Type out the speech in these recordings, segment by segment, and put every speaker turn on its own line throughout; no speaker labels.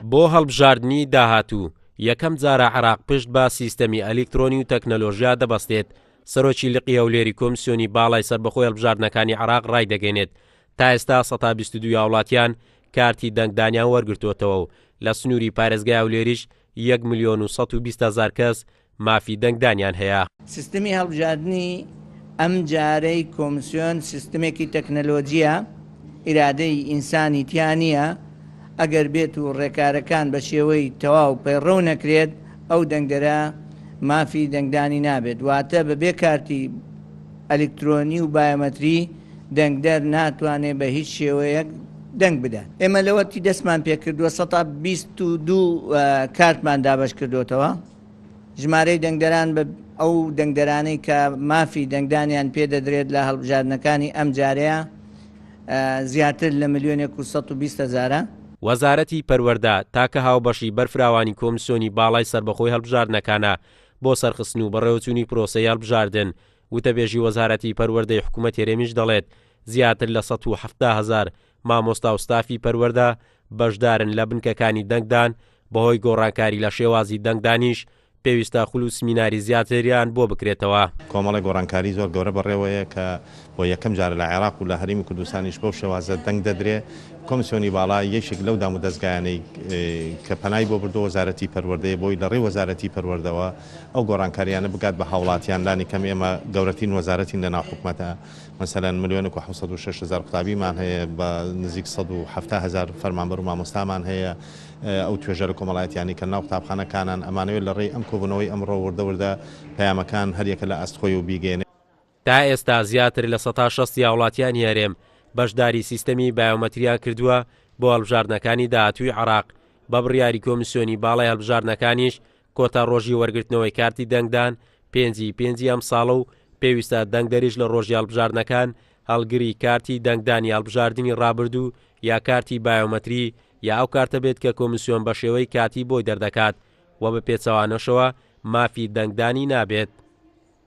بۆ هەڵبژاردننی داهاتوو یەکەم جارە عێراق پشت بە سیستەمی ئەلیکترۆنی و تەکنەلۆژیا دەبەستێت. سەرۆکی لقی هەولێری کۆمیسیۆنی باڵای سەربەخۆی هەڵبژاردنەکانی عێراق ڕای دەگەێنێت تا ئێستا 122 وڵاتیان کارتی دەنگدانیان وەرگرتووەتەوە و لە سنووری پارێزگای هەولێریش 1,120,000 کەس مافی دەنگدانیان هەیە.
سیستەمی هەڵبژاردننی ئەم جارەی کۆمیسیۆن سیستمێکی تەکنەلۆجیە ئیرادەی ئینسانی تیانە ئەگەر بێت و ڕێکارەکان بە شێوەی تەواو پەیڕەو نەکرێت ئەو دەنگدەرە مافی دەنگدانی نابێت، واتە بەبێ کارتی ئەلکترۆنی و بایۆمەتری دەنگدەر ناتوانێت بە هیچ شێوەیەک دەنگ بدات. ئێمە لەوەتی دەستمان پێکردووە 122 کارتمان دابش کردوتەوە. ژمارەی دەنگدەران بە ئەو دەنگدەرانەی کە مافی دەنگدانیان پێدەدرێت لە هەڵبژاردنەکانی ئەم جارەیە زیاتر لە 1,120,000.
وەزارەتی پەروەردە تاکە هاوبەشی بەرفراوانی کۆمیسیۆنی باڵای سەربەخۆی هەڵبژاردنەکانە بۆ سەرخستن و بەڕێوەچوونی پرۆسەی هەڵبژاردن. وتەبێژی وەزارەتی پەروەردەی حکوومەت هێرێمیش دەڵێت زیاتر لە 170,000 مامۆستا و ستافی پەروەردە بەشدارن لە بنکەکانی دەنگدان. بەهۆی گۆڕانکاری لە شێوازی دەنگدانیش پێویستە خولو سمیناری زیاتریان بۆ بکرێتەوە.
کۆمەڵی گۆڕانکاری زۆر گەورە بەڕێوەیە کە بۆ یەکەم جارە لە عێراق و لە هەرێمی کوردستانیش بەو شێوازە دەنگ دەدرێ. کۆمیسیۆنی باڵا یەکێک لەو دام و دەستگایانەی کە پەنای بۆ بردو وەزارەتی پەروەردەیە بۆی لە ڕێی وەزارەتی پەروەردەوە ئەو گۆڕانکاریانە بگات بە هاوڵاتیان لانی کەم ئێمە گەورەترین وەزارەتین لە ناو حکومەتە. مەسەلەن 1,706,000 قوتابیمان هەیە، بە نزیک 170,000 فەرمانبەر و مامۆستامان هەیە. ئەو توێژەرە کۆمەڵایەتیانی کە ناو قوتابخانەکانان ئەمانەوێت لە ڕێی ئەم کۆبوونەوەی ئەمڕۆ وردەوردە پەیامەکان هەریەکە لە ئەستخۆی و بیگەێنێ.
تا ئێستا زیاتر لە 160 وڵاتیانی هەرێم بەشداری سیستەمی بایۆمەتریان کردووە بۆ هەڵبژاردنەکانی داهاتووی عێراق. بە بڕیاری کۆمیسیۆنی باڵای هەڵبژاردنەکانیش کۆتا ڕۆژی وەرگرتنەوەی کارتی دەنگدان 5 ئەم ساڵە و پێویستە دەنگدەریش لە ڕۆژی هەڵبژاردنەکان هەڵگری کارتی دەنگدانی هەڵبژاردننی ڕابردوو یا کارتی بایۆمەتری یا ئەو کارتە بێت کە کۆمیسیۆن بە شێوەی کاتی بۆی دەردەکات و بە پێچەوانەشەوە مافی دەنگدانی نابێت.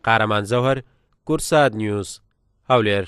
قارەمان زەوهەر، کورسات نیوز، هەولێر.